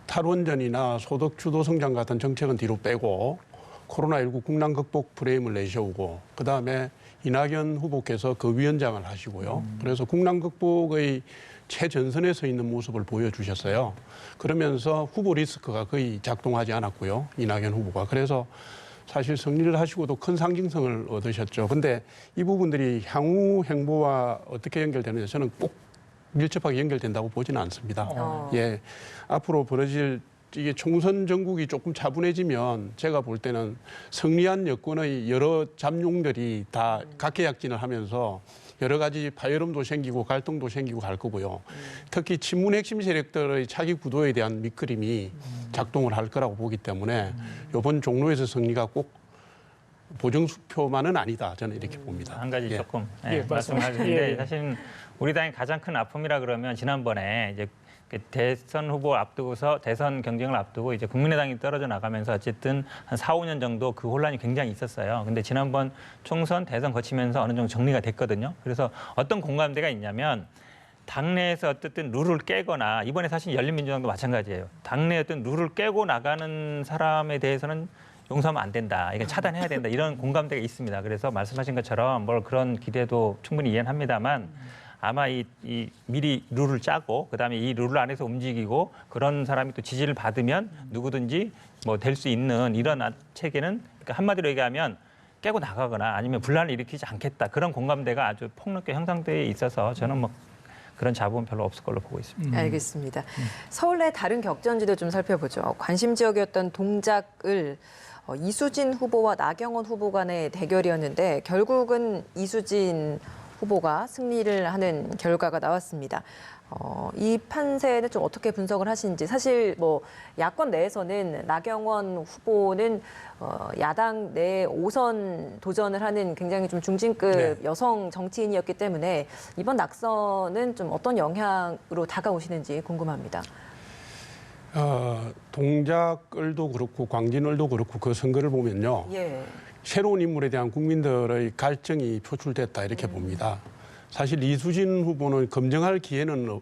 탈원전이나 소득 주도 성장 같은 정책은 뒤로 빼고 코로나19 국난 극복 프레임을 내세우고 그다음에 이낙연 후보께서 그 위원장을 하시고요. 그래서 국난 극복의 최전선에 서 있는 모습을 보여주셨어요. 그러면서 후보 리스크가 거의 작동하지 않았고요. 이낙연 후보가. 그래서 사실 승리를 하시고도 큰 상징성을 얻으셨죠. 근데 이 부분들이 향후 행보와 어떻게 연결되는지 저는 꼭 밀접하게 연결된다고 보지는 않습니다. 예, 앞으로 벌어질 이게 총선 전국이 조금 차분해지면 제가 볼 때는 승리한 여권의 여러 잠룡들이 다 각계약진을 하면서 여러 가지 파열음도 생기고 갈등도 생기고 갈 거고요. 특히 친문 핵심 세력들의 차기 구도에 대한 밑그림이 작동을 할 거라고 보기 때문에 이번 종로에서 승리가 꼭 보정수표만은 아니다. 저는 이렇게 봅니다. 한 가지 예. 조금 예, 말씀하셨는데 예. 사실 우리 당의 가장 큰 아픔이라 그러면 지난번에 이제 그 대선 후보 앞두고서 대선 경쟁을 앞두고 이제 국민의당이 떨어져 나가면서 어쨌든 한 4, 5년 정도 그 혼란이 굉장히 있었어요. 근데 지난번 총선 대선 거치면서 어느 정도 정리가 됐거든요. 그래서 어떤 공감대가 있냐면 당내에서 어쨌든 룰을 깨거나 이번에 사실 열린민주당도 마찬가지예요. 당내 어떤 룰을 깨고 나가는 사람에 대해서는 용서하면 안 된다. 이건 차단해야 된다. 이런 공감대가 있습니다. 그래서 말씀하신 것처럼 뭘 그런 기대도 충분히 이해는 합니다만 아마 이 미리 룰을 짜고 그다음에 이 룰 안에서 움직이고 그런 사람이 또 지지를 받으면 누구든지 뭐 될 수 있는 이런 체계는 그러니까 한마디로 얘기하면 깨고 나가거나 아니면 분란을 일으키지 않겠다. 그런 공감대가 아주 폭넓게 형성돼 있어서 저는 뭐 그런 자부는 별로 없을 걸로 보고 있습니다. 알겠습니다. 서울 내 다른 격전지도 좀 살펴보죠. 관심 지역이었던 동작을 이수진 후보와 나경원 후보 간의 대결이었는데 결국은 이수진 후보가 승리를 하는 결과가 나왔습니다. 이 판세는 좀 어떻게 분석을 하시는지 사실 뭐 야권 내에서는 나경원 후보는 야당 내 5선 도전을 하는 굉장히 좀 중진급 여성 정치인이었기 때문에 이번 낙선은 좀 어떤 영향으로 다가오시는지 궁금합니다. 동작을도 그렇고 광진을도 그렇고 그 선거를 보면요. 예. 새로운 인물에 대한 국민들의 갈증이 표출됐다 이렇게 봅니다. 사실 이수진 후보는 검증할 기회는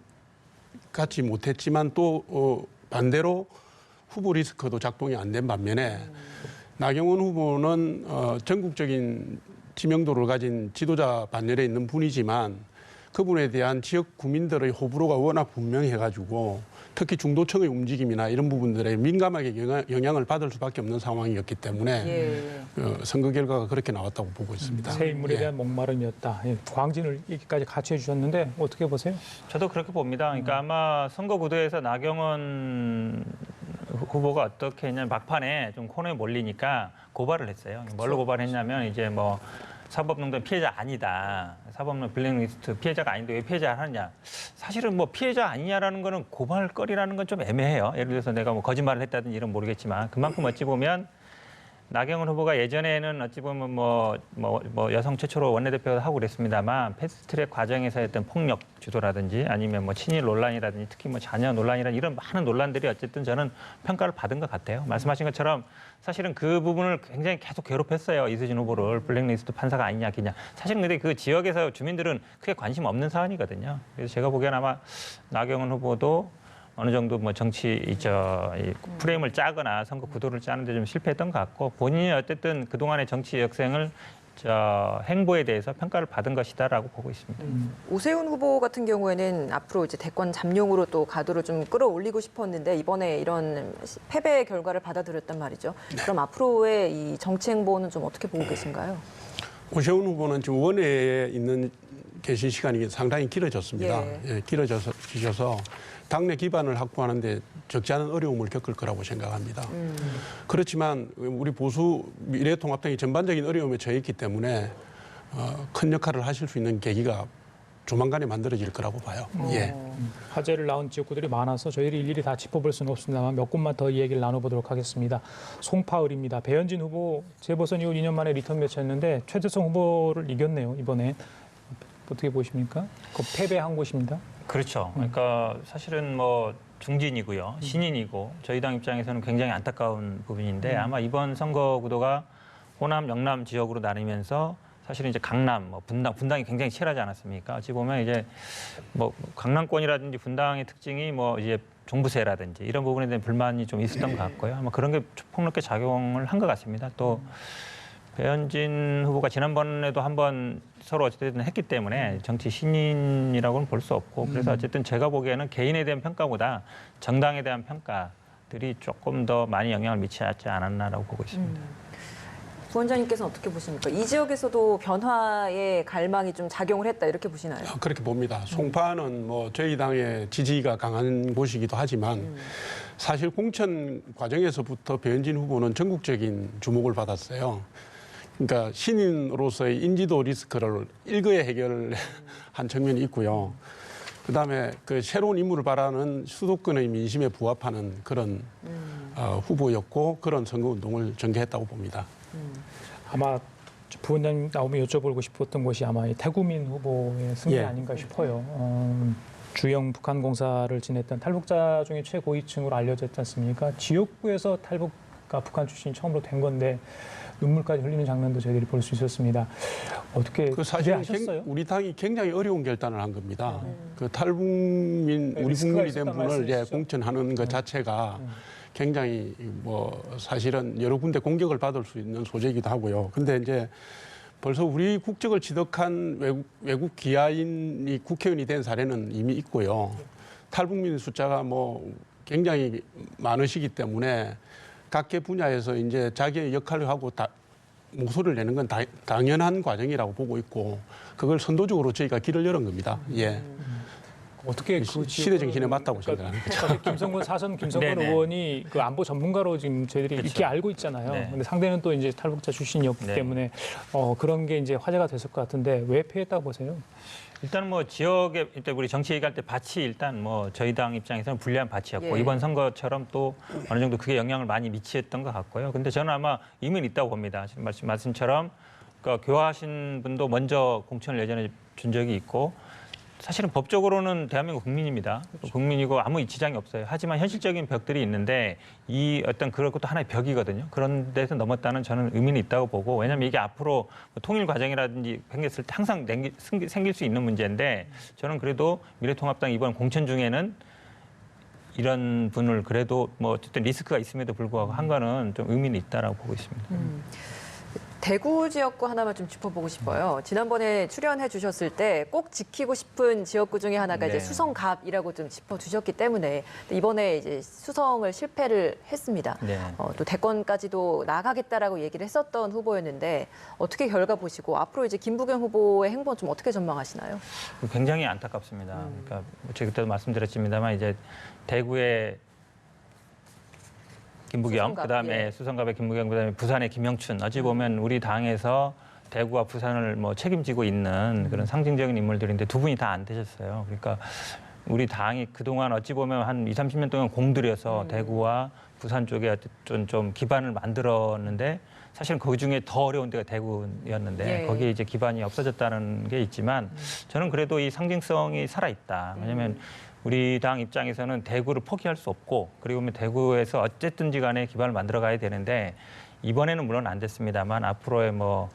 갖지 못했지만 또 반대로 후보 리스크도 작동이 안 된 반면에 나경원 후보는 전국적인 지명도를 가진 지도자 반열에 있는 분이지만 그분에 대한 지역 국민들의 호불호가 워낙 분명해가지고 특히 중도층의 움직임이나 이런 부분들에 민감하게 영향을 받을 수밖에 없는 상황이었기 때문에 예. 선거 결과가 그렇게 나왔다고 보고 있습니다. 새 인물에 예. 대한 목마름이었다. 예, 광진을 여기까지 같이 해주셨는데 어떻게 보세요? 저도 그렇게 봅니다. 그러니까 아마 선거 구도에서 나경원 후보가 어떻게 했냐면 막판에 좀 코너에 몰리니까 고발을 했어요. 뭘로 고발했냐면 이제 뭐 사법농단 피해자 아니다. 사법농단 블랙리스트 피해자가 아닌데 왜 피해자를 하느냐. 사실은 뭐 피해자 아니냐라는 거는 고발거리라는 건 좀 애매해요. 예를 들어서 내가 뭐 거짓말을 했다든지 이런 모르겠지만 그만큼 어찌 보면 나경원 후보가 예전에는 어찌 보면 뭐 여성 최초로 원내대표를 하고 그랬습니다만 패스트트랙 과정에서 했던 폭력 주도라든지 아니면 뭐 친일 논란이라든지 특히 뭐 자녀 논란이라든지 이런 많은 논란들이 어쨌든 저는 평가를 받은 것 같아요. 말씀하신 것처럼 사실은 그 부분을 굉장히 계속 괴롭혔어요. 이수진 후보를 블랙리스트 판사가 아니냐 기냐. 사실은 근데 그 지역에서 주민들은 크게 관심 없는 사안이거든요. 그래서 제가 보기에는 아마 나경원 후보도 어느 정도 뭐 정치 이 프레임을 짜거나 선거 구도를 짜는데 좀 실패했던 것 같고 본인이 어쨌든 그동안의 정치 역생을 행보에 대해서 평가를 받은 것이다라고 보고 있습니다. 오세훈 후보 같은 경우에는 앞으로 이제 대권 잠룡으로 또 가도를 좀 끌어올리고 싶었는데 이번에 이런 패배의 결과를 받아들였단 말이죠. 그럼 앞으로의 이 정치 행보는 좀 어떻게 보고 계신가요? 오세훈 후보는 지금 원외에 계신 시간이 상당히 길어졌습니다. 예, 길어져서 당내 기반을 확보하는데 적지 않은 어려움을 겪을 거라고 생각합니다. 그렇지만 우리 보수 미래통합당이 전반적인 어려움에 처해 있기 때문에 큰 역할을 하실 수 있는 계기가 조만간에 만들어질 거라고 봐요. 예. 화제를 낳은 지역구들이 많아서 저희들이 일일이 다 짚어볼 수는 없습니다만 몇 곳만 더 이 얘기를 나눠보도록 하겠습니다. 송파을입니다. 배현진 후보 재보선 이후 2년 만에 리턴 매치했는데 최재성 후보를 이겼네요. 이번에. 어떻게 보십니까? 그 패배한 곳입니다. 그렇죠. 그러니까 사실은 뭐 중진이고요. 신인이고 저희 당 입장에서는 굉장히 안타까운 부분인데 아마 이번 선거 구도가 호남, 영남 지역으로 나뉘면서 사실은 이제 강남, 뭐 분당이 굉장히 치열하지 않았습니까? 어찌 보면 이제 뭐 강남권이라든지 분당의 특징이 뭐 이제 종부세라든지 이런 부분에 대한 불만이 좀 있었던 것 같고요. 아마 그런 게 폭넓게 작용을 한 것 같습니다. 또 배현진 후보가 지난번에도 한번 서로 어쨌든 했기 때문에 정치 신인이라고는 볼 수 없고 그래서 어쨌든 제가 보기에는 개인에 대한 평가보다 정당에 대한 평가들이 조금 더 많이 영향을 미치지 않았나라고 보고 있습니다. 부원장님께서는 어떻게 보십니까? 이 지역에서도 변화의 갈망이 좀 작용을 했다 이렇게 보시나요? 그렇게 봅니다. 송파는 뭐 저희 당의 지지가 강한 곳이기도 하지만 사실 공천 과정에서부터 배현진 후보는 전국적인 주목을 받았어요. 그러니까 신인으로서의 인지도 리스크를 일거에 해결한 측면이 있고요. 그다음에 그 새로운 인물을 바라는 수도권의 민심에 부합하는 그런 후보였고 그런 선거운동을 전개했다고 봅니다. 아마 부원장님 나오면 여쭤보고 싶었던 것이 아마 이 태구민 후보의 승리 예. 아닌가 싶어요. 주영 북한공사를 지냈던 탈북자 중에 최고위층으로 알려졌지 않습니까? 지역구에서 탈북가 북한 출신이 처음으로 된 건데 눈물까지 흘리는 장면도 저희들이 볼 수 있었습니다. 어떻게 그 사실은 기대하셨어요? 우리 당이 굉장히 어려운 결단을 한 겁니다. 그 탈북민 우리 리스크가 국민이 된 있었단 분을 말씀이시죠? 공천하는 것 자체가 굉장히 뭐 사실은 여러 군데 공격을 받을 수 있는 소재이기도 하고요. 근데 이제 벌써 우리 국적을 취득한 외국 기아인이 국회의원이 된 사례는 이미 있고요. 탈북민 숫자가 뭐 굉장히 많으시기 때문에 각계 분야에서 이제 자기의 역할을 하고 목소리를 내는 건 당연한 과정이라고 보고 있고 그걸 선도적으로 저희가 길을 열은 겁니다. 예. 어떻게 그 시대 정신에 맞다고 생각합니다. 사실 김성근 사선 김성근 네네. 의원이 그 안보 전문가로 지금 저희들이 그렇죠. 익히 알고 있잖아요. 네. 근데 상대는 또 이제 탈북자 출신이었기 네. 때문에 그런 게 이제 화제가 됐을 것 같은데 왜 패했다고 보세요? 일단 뭐 지역에 일단 우리 정치 얘기할 때 밭이 일단 뭐 저희 당 입장에서는 불리한 밭이었고 예. 이번 선거처럼 또 어느 정도 그게 영향을 많이 미치었던 것 같고요. 근데 저는 아마 의미는 있다고 봅니다. 지금 말씀처럼 그러니까 교화하신 분도 먼저 공천을 예전에 준 적이 있고 사실은 법적으로는 대한민국 국민입니다. 국민이고 아무 지장이 없어요. 하지만 현실적인 벽들이 있는데 이 어떤 그런 것도 하나의 벽이거든요. 그런 데서 넘었다는 저는 의미는 있다고 보고 왜냐하면 이게 앞으로 통일 과정이라든지 생겼을 때 항상 생길 수 있는 문제인데 저는 그래도 미래통합당 이번 공천 중에는 이런 분을 그래도 뭐 어쨌든 리스크가 있음에도 불구하고 한 거는 좀 의미는 있다라고 보고 있습니다. 대구 지역구 하나만 좀 짚어보고 싶어요. 지난번에 출연해 주셨을 때 꼭 지키고 싶은 지역구 중에 하나가 이제 네. 수성갑이라고 좀 짚어주셨기 때문에 이번에 이제 수성을 실패를 했습니다. 네. 또 대권까지도 나가겠다라고 얘기를 했었던 후보였는데 어떻게 결과 보시고 앞으로 이제 김부겸 후보의 행보는 좀 어떻게 전망하시나요? 굉장히 안타깝습니다. 그러니까 제가 그때도 말씀드렸습니다만 이제 대구의 김부겸, 수성갑, 그다음에 예. 수성갑의 김부겸, 그다음에 부산의 김영춘. 어찌 보면 우리 당에서 대구와 부산을 뭐 책임지고 있는 그런 상징적인 인물들인데 두 분이 다 안 되셨어요. 그러니까 우리 당이 그동안 어찌 보면 한 20, 30년 동안 공들여서 대구와 부산 쪽에 어쨌든 좀 기반을 만들었는데 사실 그 중에 더 어려운 데가 대구였는데 예. 거기에 이제 기반이 없어졌다는 게 있지만 저는 그래도 이 상징성이 살아있다. 왜냐하면 우리 당 입장에서는 대구를 포기할 수 없고 그리고 대구에서 어쨌든지 간에 기반을 만들어 가야 되는데 이번에는 물론 안 됐습니다만 앞으로의 뭐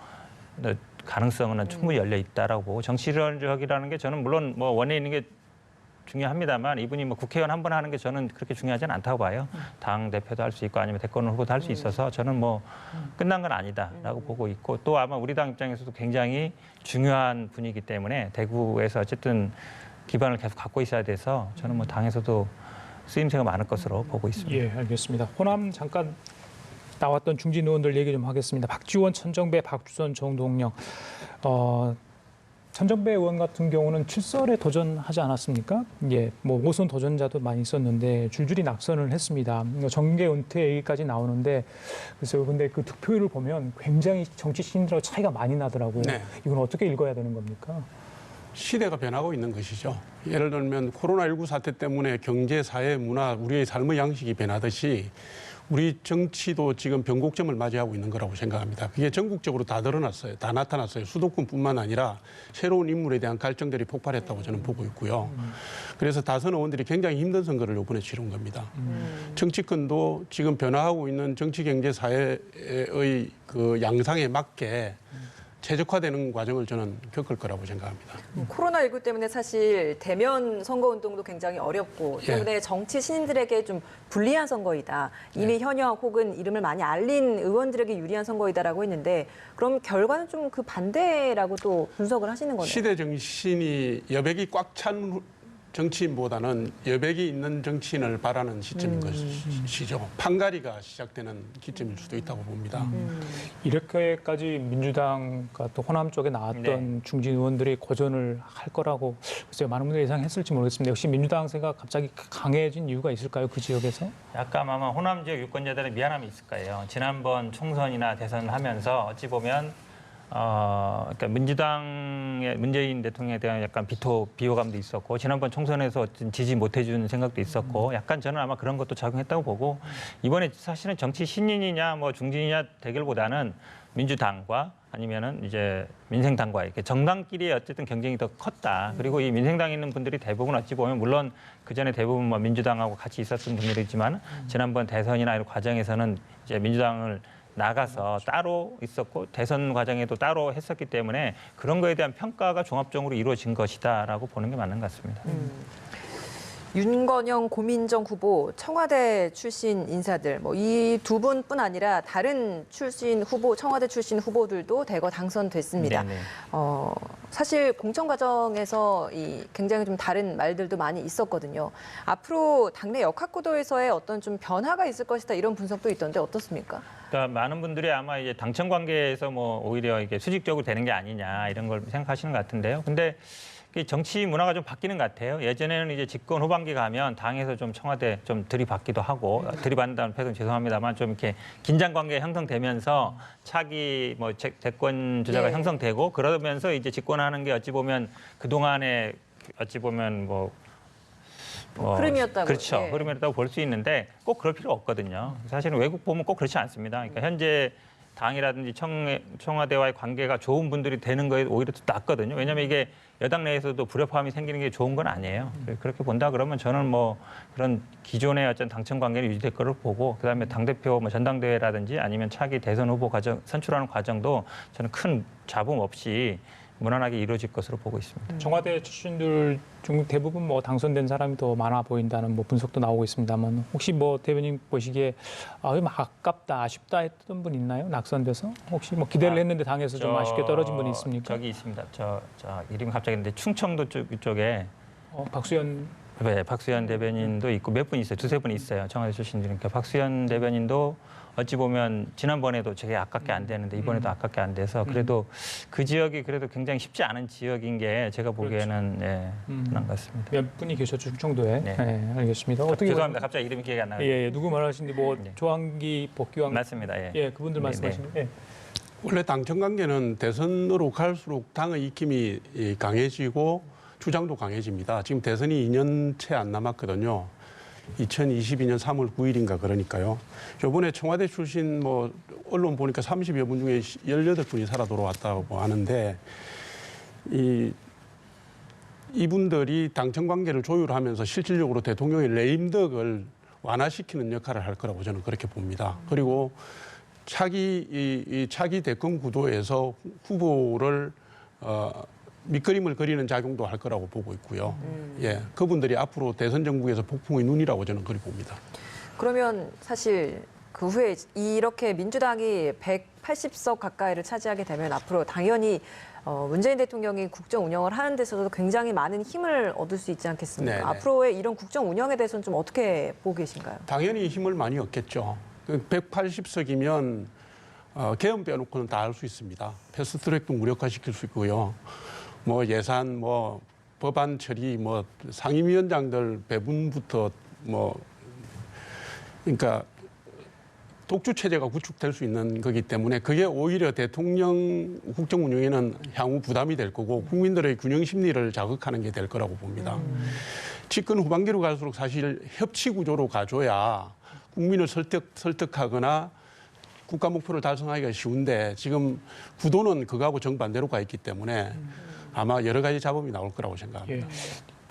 가능성은 충분히 열려 있다라고 보고 정치력이라는 게 저는 물론 뭐 원에 있는 게 중요합니다만 이분이 뭐 국회의원 한 번 하는 게 저는 그렇게 중요하지는 않다고 봐요. 당 대표도 할 수 있고 아니면 대권 후보도 할 수 있어서 저는 뭐 끝난 건 아니다라고 보고 있고 또 아마 우리 당 입장에서도 굉장히 중요한 분이기 때문에 대구에서 어쨌든 기반을 계속 갖고 있어야 돼서 저는 뭐 당에서도 쓰임새가 많을 것으로 보고 있습니다. 예, 알겠습니다. 호남 잠깐 나왔던 중진 의원들 얘기 좀 하겠습니다. 박지원, 천정배, 박주선, 정동영. 천정배 의원 같은 경우는 7설에 도전하지 않았습니까? 예, 뭐 5선 도전자도 많이 있었는데 줄줄이 낙선을 했습니다. 정계 은퇴 얘기까지 나오는데 그래서 근데 그 득표율을 보면 굉장히 정치 신인들하고 차이가 많이 나더라고요. 네. 이건 어떻게 읽어야 되는 겁니까? 시대가 변하고 있는 것이죠. 예를 들면 코로나19 사태 때문에 경제, 사회, 문화, 우리의 삶의 양식이 변하듯이 우리 정치도 지금 변곡점을 맞이하고 있는 거라고 생각합니다. 그게 전국적으로 다 드러났어요. 다 나타났어요. 수도권뿐만 아니라 새로운 인물에 대한 갈증들이 폭발했다고 저는 보고 있고요. 그래서 다선 의원들이 굉장히 힘든 선거를 이번에 치른 겁니다. 정치권도 지금 변화하고 있는 정치, 경제, 사회의 그 양상에 맞게 최적화되는 과정을 저는 겪을 거라고 생각합니다. 코로나19 때문에 사실 대면 선거운동도 굉장히 어렵고 때문에 정치 신인들에게 좀 불리한 선거이다. 이미 현역 혹은 이름을 많이 알린 의원들에게 유리한 선거이다라고 했는데 그럼 결과는 좀 그 반대라고 또 분석을 하시는 거네요. 시대 정신이 여백이 꽉 찬 정치인보다는 여백이 있는 정치인을 바라는 시점인 것이죠. 판가리가 시작되는 기점일 수도 있다고 봅니다. 이렇게까지 민주당과 또 호남 쪽에 나왔던 네. 중진 의원들이 고전을 할 거라고 글쎄요, 많은 분들이 예상했을지 모르겠습니다. 역시 민주당세가 갑자기 강해진 이유가 있을까요? 그 지역에서? 약간 아마 호남 지역 유권자들의 미안함이 있을 거예요. 지난번 총선이나 대선을 하면서 어찌 보면 그러니까 민주당의 문재인 대통령에 대한 약간 비호감도 있었고 지난번 총선에서 어떤 지지 못해준 생각도 있었고 약간 저는 아마 그런 것도 작용했다고 보고 이번에 사실은 정치 신인이냐 뭐 중진이냐 대결보다는 민주당과 아니면은 이제 민생당과 이렇게 정당끼리의 어쨌든 경쟁이 더 컸다. 그리고 이 민생당에 있는 분들이 대부분 어찌 보면 물론 그 전에 대부분 뭐 민주당하고 같이 있었던 분들이지만 지난번 대선이나 이런 과정에서는 이제 민주당을 나가서 따로 있었고 대선 과정에도 따로 했었기 때문에 그런 거에 대한 평가가 종합적으로 이루어진 것이다라고 보는 게 맞는 것 같습니다. 윤건영, 고민정 후보, 청와대 출신 인사들, 뭐 이 두 분뿐 아니라 다른 출신 후보, 청와대 출신 후보들도 대거 당선됐습니다. 네네. 사실 공천 과정에서 굉장히 좀 다른 말들도 많이 있었거든요. 앞으로 당내 역학구도에서의 어떤 좀 변화가 있을 것이다 이런 분석도 있던데 어떻습니까? 그러니까 많은 분들이 아마 이제 당청 관계에서 뭐 오히려 이게 수직적으로 되는 게 아니냐 이런 걸 생각하시는 것 같은데요. 근데 정치 문화가 좀 바뀌는 것 같아요. 예전에는 이제 집권 후반기 가면 당에서 좀 청와대 좀 들이받기도 하고 들이받는다는 표현 죄송합니다만 좀 이렇게 긴장 관계가 형성되면서 차기 뭐 대권 주자가 네. 형성되고 그러면서 이제 집권하는 게 어찌 보면 그 동안에 어찌 보면 뭐 흐름이었다고. 그렇죠. 예. 흐름이었다고 볼 수 있는데 꼭 그럴 필요 없거든요. 사실은 외국 보면 꼭 그렇지 않습니다. 그러니까 현재 당이라든지 청와대와의 관계가 좋은 분들이 되는 거에 오히려 더 낫거든요. 왜냐하면 이게 여당 내에서도 불협화음이 생기는 게 좋은 건 아니에요. 그렇게 본다 그러면 저는 뭐 그런 기존의 어떤 당청 관계는 유지될 거를 보고 그다음에 당대표 뭐 전당대회라든지 아니면 차기 대선 후보 과정 선출하는 과정도 저는 큰 잡음 없이 무난하게 이루어질 것으로 보고 있습니다. 청와대 출신들 중 대부분 뭐 당선된 사람이 더 많아 보인다는 뭐 분석도 나오고 있습니다만 혹시 뭐 대변인 보시기에 아깝다, 아쉽다 했던 분 있나요? 낙선돼서 혹시 뭐 기대를 했는데 당에서 좀 아쉽게 떨어진 분이 있습니까? 저기 있습니다. 저 이름 갑자기 있는데 충청도 쪽에 박수현 네, 박수현 대변인도 있고 몇 분 있어요. 두세 분 있어요. 청와대 출신들이니까 박수현 대변인도 어찌 보면 지난번에도 되게 아깝게 안 되는데 이번에도 아깝게 안 돼서 그래도 그 지역이 그래도 굉장히 쉽지 않은 지역인 게 제가 보기에는 네, 그런 것 같습니다. 몇 분이 계셨죠, 충청도에. 네. 네, 알겠습니다. 어떻게 죄송합니다. 갑자기 이름이 기억이 안 나요. 예, 누구 말하시는데 뭐 네. 조항기, 복귀왕 맞습니다. 예. 예, 그분들 네, 말씀하시는 예. 원래 당청 관계는 대선으로 갈수록 당의 입김이 강해지고 주장도 강해집니다. 지금 대선이 2년 채 안 남았거든요. 2022년 3월 9일인가 그러니까요. 이번에 청와대 출신 뭐 언론 보니까 30여 분 중에 18분이 살아 돌아왔다고 하는데 이분들이 당청 관계를 조율하면서 실질적으로 대통령의 레임덕을 완화시키는 역할을 할 거라고 저는 그렇게 봅니다. 그리고 차기 대권 구도에서 후보를 밑그림을 그리는 작용도 할 거라고 보고 있고요. 예, 그분들이 앞으로 대선 정국에서 폭풍의 눈이라고 저는 그렇게 봅니다. 그러면 사실 그 후에 이렇게 민주당이 180석 가까이를 차지하게 되면 앞으로 당연히 문재인 대통령이 국정 운영을 하는 데서도 굉장히 많은 힘을 얻을 수 있지 않겠습니까? 네네. 앞으로의 이런 국정 운영에 대해서는 좀 어떻게 보고 계신가요? 당연히 힘을 많이 얻겠죠. 180석이면 계엄 빼놓고는 다 할 수 있습니다. 패스트트랙도 무력화시킬 수 있고요. 뭐 예산, 뭐 법안 처리, 뭐 상임위원장들 배분부터 뭐 그러니까 독주 체제가 구축될 수 있는 거기 때문에 그게 오히려 대통령 국정 운영에는 향후 부담이 될 거고 국민들의 균형 심리를 자극하는 게 될 거라고 봅니다. 집권 후반기로 갈수록 사실 협치 구조로 가줘야 국민을 설득하거나 국가 목표를 달성하기가 쉬운데 지금 구도는 그거하고 정반대로 가 있기 때문에 아마 여러 가지 잡음이 나올 거라고 생각합니다. 예.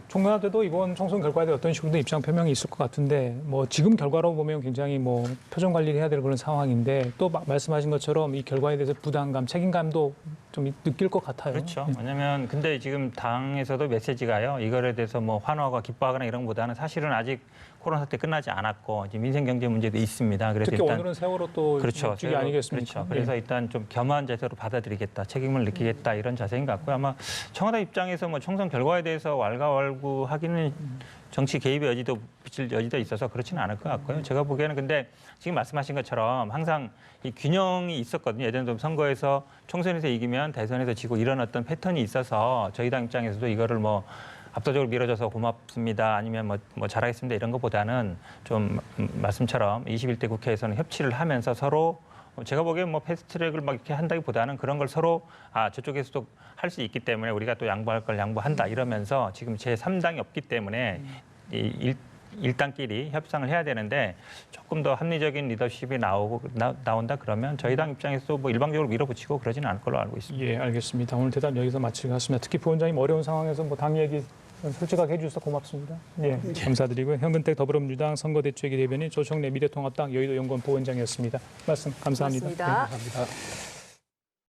총괄한테도 이번 총선 결과에 대해 어떤 식으로든 입장 표명이 있을 것 같은데 뭐 지금 결과로 보면 굉장히 뭐 표정 관리를 해야 될 그런 상황인데 또 말씀하신 것처럼 이 결과에 대해서 부담감, 책임감도 좀 느낄 것 같아요. 그렇죠. 예. 왜냐하면 근데 지금 당에서도 메시지가요. 이거에 대해서 뭐 환호하거나 기뻐하거나 이런 것보다는 사실은 아직 코로나 사태 끝나지 않았고 이제 민생 경제 문제도 있습니다. 그래서 특히 일단 오늘은 세월호 또 그렇죠. 주기 아니겠습니까? 그렇죠. 그래서 일단 좀 겸허한 자세로 받아들이겠다, 책임을 느끼겠다 이런 자세인 것 같고요. 아마 청와대 입장에서 뭐 총선 결과에 대해서 왈가왈부하기는 정치 개입의 여지도 비칠 여지도 있어서 그렇지는 않을 것 같고요. 제가 보기에는 근데 지금 말씀하신 것처럼 항상 이 균형이 있었거든요. 예전에 좀 선거에서 총선에서 이기면 대선에서 지고 이런 어떤 패턴이 있어서 저희 당 입장에서도 이거를 뭐 압도적으로 밀어줘서 고맙습니다. 아니면 뭐 잘하겠습니다. 이런 것보다는 좀 말씀처럼 21대 국회에서는 협치를 하면서 서로 제가 보기엔 뭐 패스트트랙을 막 이렇게 한다기보다는 그런 걸 서로 저쪽에서도 할 수 있기 때문에 우리가 또 양보할 걸 양보한다 이러면서 지금 제3당이 없기 때문에 이 일당끼리 협상을 해야 되는데 조금 더 합리적인 리더십이 나온다 그러면 저희 당 입장에서도 뭐 일방적으로 밀어붙이고 그러지는 않을 걸로 알고 있습니다. 예, 알겠습니다. 오늘 대답 여기서 마치겠습니다. 같습니다. 특히 부원장님 어려운 상황에서 뭐 당 얘기 솔직하게 해주셔서 고맙습니다. 예, 감사드리고요. 현근택 더불어민주당 선거대책위 대변인 조청래 미래통합당 여의도 연구원 부원장이었습니다. 말씀 감사합니다. 고맙습니다. 감사합니다.